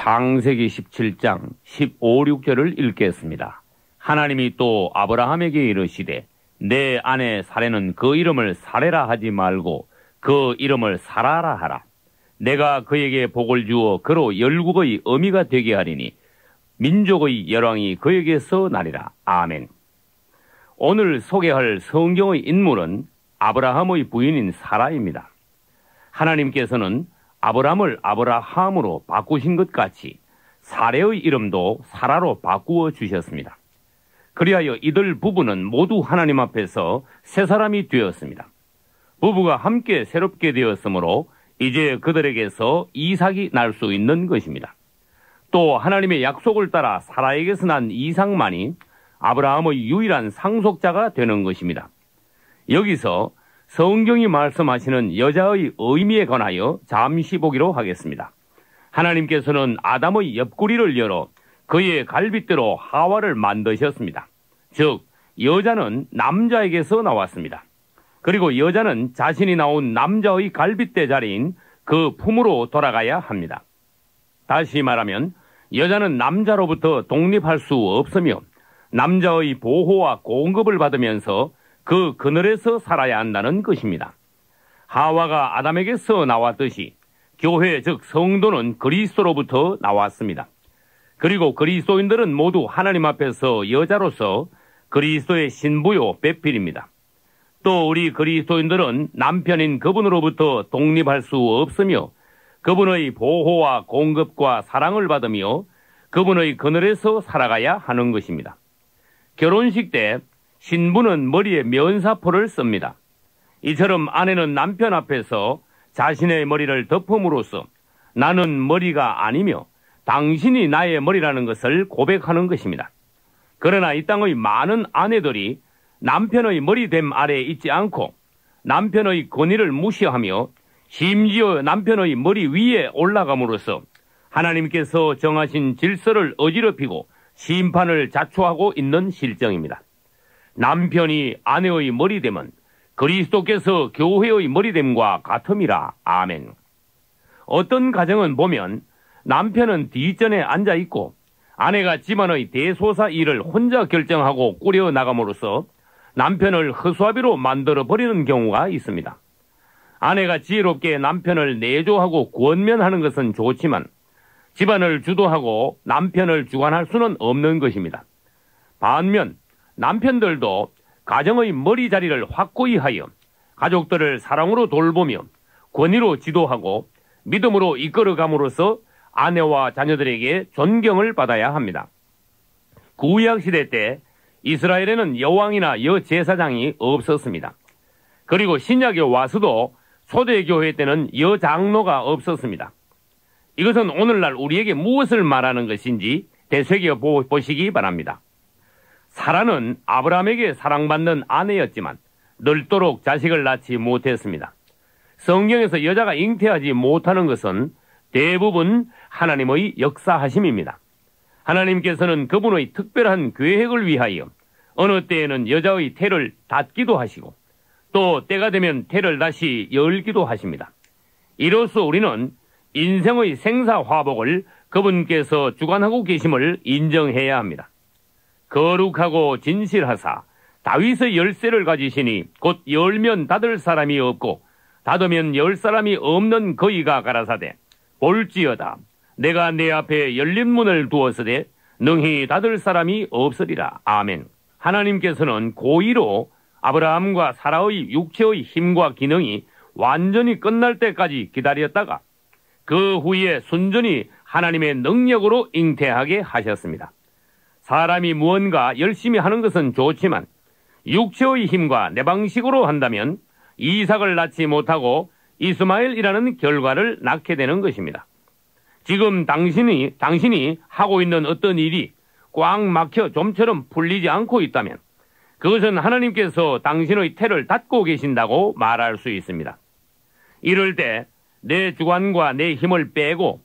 창세기 17장 15, 16절을 읽겠습니다. 하나님이 또 아브라함에게 이르시되 내 아내 사레는 그 이름을 사레라 하지 말고 그 이름을 사라라 하라. 내가 그에게 복을 주어 그로 열국의 어미가 되게 하리니 민족의 열왕이 그에게서 나리라. 아멘. 오늘 소개할 성경의 인물은 아브라함의 부인인 사라입니다. 하나님께서는 아브라함을 아브라함으로 바꾸신 것 같이 사레의 이름도 사라로 바꾸어 주셨습니다. 그리하여 이들 부부는 모두 하나님 앞에서 새 사람이 되었습니다. 부부가 함께 새롭게 되었으므로 이제 그들에게서 이삭이 날 수 있는 것입니다. 또 하나님의 약속을 따라 사라에게서 난 이삭만이 아브라함의 유일한 상속자가 되는 것입니다. 여기서 성경이 말씀하시는 여자의 의미에 관하여 잠시 보기로 하겠습니다. 하나님께서는 아담의 옆구리를 열어 그의 갈빗대로 하와를 만드셨습니다. 즉 여자는 남자에게서 나왔습니다. 그리고 여자는 자신이 나온 남자의 갈빗대 자리인 그 품으로 돌아가야 합니다. 다시 말하면 여자는 남자로부터 독립할 수 없으며 남자의 보호와 공급을 받으면서 그 그늘에서 살아야 한다는 것입니다. 하와가 아담에게서 나왔듯이 교회 즉 성도는 그리스도로부터 나왔습니다. 그리고 그리스도인들은 모두 하나님 앞에서 여자로서 그리스도의 신부요 배필입니다. 또 우리 그리스도인들은 남편인 그분으로부터 독립할 수 없으며 그분의 보호와 공급과 사랑을 받으며 그분의 그늘에서 살아가야 하는 것입니다. 결혼식 때 신부는 머리에 면사포를 씁니다. 이처럼 아내는 남편 앞에서 자신의 머리를 덮음으로써 나는 머리가 아니며 당신이 나의 머리라는 것을 고백하는 것입니다. 그러나 이 땅의 많은 아내들이 남편의 머리됨 아래에 있지 않고 남편의 권위를 무시하며 심지어 남편의 머리 위에 올라감으로써 하나님께서 정하신 질서를 어지럽히고 심판을 자초하고 있는 실정입니다. 남편이 아내의 머리됨은 그리스도께서 교회의 머리됨과 같음이라. 아멘. 어떤 가정은 보면 남편은 뒷전에 앉아있고 아내가 집안의 대소사 일을 혼자 결정하고 꾸려나감으로써 남편을 허수아비로 만들어버리는 경우가 있습니다. 아내가 지혜롭게 남편을 내조하고 권면하는 것은 좋지만 집안을 주도하고 남편을 주관할 수는 없는 것입니다. 반면 남편들도 가정의 머리 자리를 확고히 하여 가족들을 사랑으로 돌보며 권위로 지도하고 믿음으로 이끌어감으로써 아내와 자녀들에게 존경을 받아야 합니다. 구약시대 때 이스라엘에는 여왕이나 여제사장이 없었습니다. 그리고 신약에 와서도 초대교회 때는 여장로가 없었습니다. 이것은 오늘날 우리에게 무엇을 말하는 것인지 되새겨보시기 바랍니다. 사라는 아브라함에게 사랑받는 아내였지만 늙도록 자식을 낳지 못했습니다. 성경에서 여자가 잉태하지 못하는 것은 대부분 하나님의 역사하심입니다. 하나님께서는 그분의 특별한 계획을 위하여 어느 때에는 여자의 태를 닫기도 하시고 또 때가 되면 태를 다시 열기도 하십니다. 이로써 우리는 인생의 생사화복을 그분께서 주관하고 계심을 인정해야 합니다. 거룩하고 진실하사 다윗의 열쇠를 가지시니 곧 열면 닫을 사람이 없고 닫으면 열 사람이 없는 그이가 가라사대 볼지어다 내가 내 앞에 열린 문을 두었으되 능히 닫을 사람이 없으리라. 아멘. 하나님께서는 고의로 아브라함과 사라의 육체의 힘과 기능이 완전히 끝날 때까지 기다렸다가 그 후에 순전히 하나님의 능력으로 잉태하게 하셨습니다. 사람이 무언가 열심히 하는 것은 좋지만 육체의 힘과 내 방식으로 한다면 이삭을 낳지 못하고 이스마엘이라는 결과를 낳게 되는 것입니다. 지금 당신이 하고 있는 어떤 일이 꽉 막혀 좀처럼 풀리지 않고 있다면 그것은 하나님께서 당신의 태를 닫고 계신다고 말할 수 있습니다. 이럴 때 내 주관과 내 힘을 빼고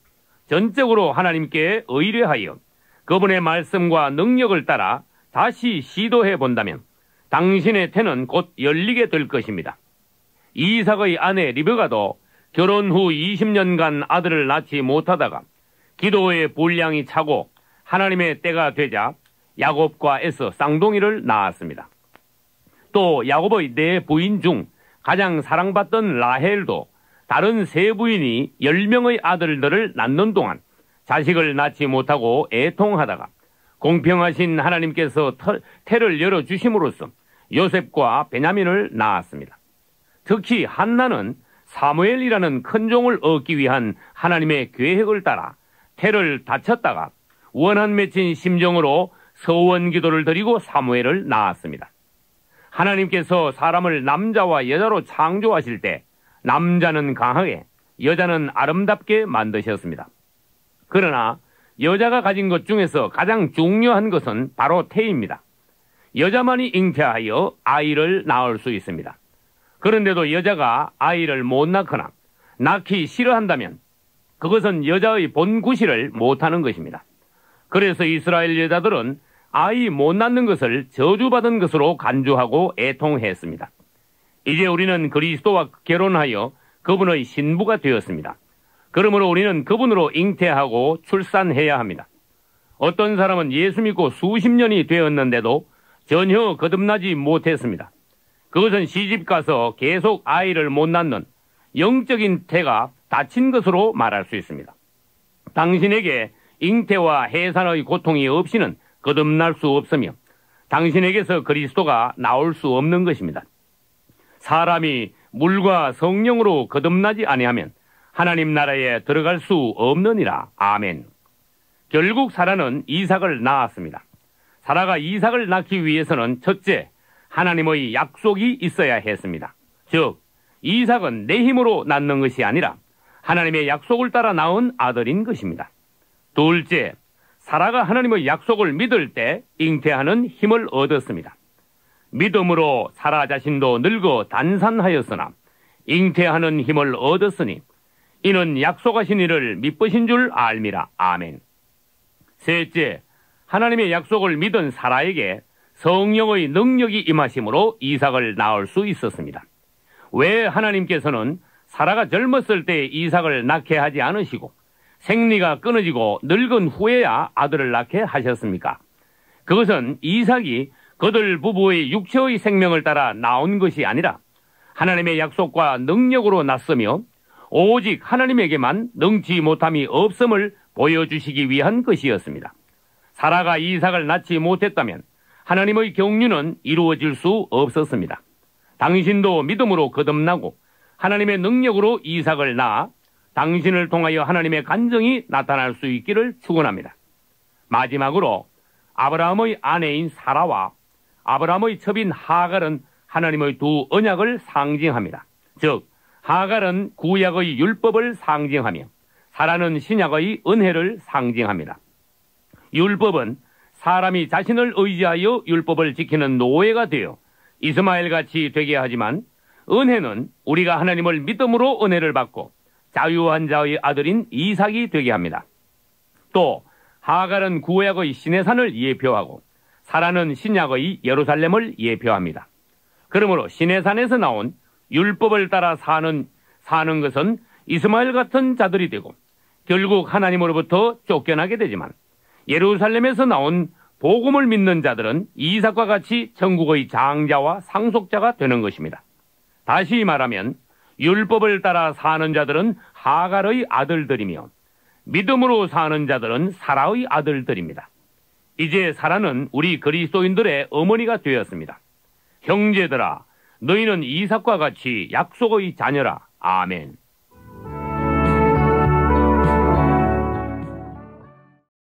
전적으로 하나님께 의뢰하여 그분의 말씀과 능력을 따라 다시 시도해 본다면 당신의 태는 곧 열리게 될 것입니다. 이삭의 아내 리브가도 결혼 후 20년간 아들을 낳지 못하다가 기도의 분량이 차고 하나님의 때가 되자 야곱과 에서 쌍둥이를 낳았습니다. 또 야곱의 네 부인 중 가장 사랑받던 라헬도 다른 세 부인이 10명의 아들들을 낳는 동안 자식을 낳지 못하고 애통하다가 공평하신 하나님께서 태를 열어주심으로써 요셉과 베냐민을 낳았습니다. 특히 한나는 사무엘이라는 큰 종을 얻기 위한 하나님의 계획을 따라 태를 다쳤다가 원한 맺힌 심정으로 서원 기도를 드리고 사무엘을 낳았습니다. 하나님께서 사람을 남자와 여자로 창조하실 때 남자는 강하게 여자는 아름답게 만드셨습니다. 그러나 여자가 가진 것 중에서 가장 중요한 것은 바로 태입니다. 여자만이 잉태하여 아이를 낳을 수 있습니다. 그런데도 여자가 아이를 못 낳거나 낳기 싫어한다면 그것은 여자의 본 구실을 못하는 것입니다. 그래서 이스라엘 여자들은 아이 못 낳는 것을 저주받은 것으로 간주하고 애통했습니다. 이제 우리는 그리스도와 결혼하여 그분의 신부가 되었습니다. 그러므로 우리는 그분으로 잉태하고 출산해야 합니다. 어떤 사람은 예수 믿고 수십 년이 되었는데도 전혀 거듭나지 못했습니다. 그것은 시집가서 계속 아이를 못 낳는 영적인 태가 닫힌 것으로 말할 수 있습니다. 당신에게 잉태와 해산의 고통이 없이는 거듭날 수 없으며 당신에게서 그리스도가 나올 수 없는 것입니다. 사람이 물과 성령으로 거듭나지 아니하면 하나님 나라에 들어갈 수 없느니라. 아멘. 결국 사라는 이삭을 낳았습니다. 사라가 이삭을 낳기 위해서는 첫째, 하나님의 약속이 있어야 했습니다. 즉, 이삭은 내 힘으로 낳는 것이 아니라 하나님의 약속을 따라 낳은 아들인 것입니다. 둘째, 사라가 하나님의 약속을 믿을 때 잉태하는 힘을 얻었습니다. 믿음으로 사라 자신도 늙어 단산하였으나 잉태하는 힘을 얻었으니 이는 약속하신 이를 미쁘신 줄 알미라. 아멘. 셋째, 하나님의 약속을 믿은 사라에게 성령의 능력이 임하심으로 이삭을 낳을 수 있었습니다. 왜 하나님께서는 사라가 젊었을 때 이삭을 낳게 하지 않으시고 생리가 끊어지고 늙은 후에야 아들을 낳게 하셨습니까? 그것은 이삭이 그들 부부의 육체의 생명을 따라 나온 것이 아니라 하나님의 약속과 능력으로 났으며 오직 하나님에게만 능치 못함이 없음을 보여주시기 위한 것이었습니다. 사라가 이삭을 낳지 못했다면 하나님의 경륜은 이루어질 수 없었습니다. 당신도 믿음으로 거듭나고 하나님의 능력으로 이삭을 낳아 당신을 통하여 하나님의 간정이 나타날 수 있기를 축원합니다. 마지막으로 아브라함의 아내인 사라와 아브라함의 첩인 하갈은 하나님의 두 언약을 상징합니다. 즉, 하갈은 구약의 율법을 상징하며 사라는 신약의 은혜를 상징합니다. 율법은 사람이 자신을 의지하여 율법을 지키는 노예가 되어 이스마엘같이 되게 하지만 은혜는 우리가 하나님을 믿음으로 은혜를 받고 자유한 자의 아들인 이삭이 되게 합니다. 또 하갈은 구약의 시내산을 예표하고 사라는 신약의 예루살렘을 예표합니다. 그러므로 시내산에서 나온 율법을 따라 사는 것은 이스마엘 같은 자들이 되고 결국 하나님으로부터 쫓겨나게 되지만 예루살렘에서 나온 복음을 믿는 자들은 이삭과 같이 천국의 장자와 상속자가 되는 것입니다. 다시 말하면 율법을 따라 사는 자들은 하갈의 아들들이며 믿음으로 사는 자들은 사라의 아들들입니다. 이제 사라는 우리 그리스도인들의 어머니가 되었습니다. 형제들아, 너희는 이삭과 같이 약속의 자녀라. 아멘.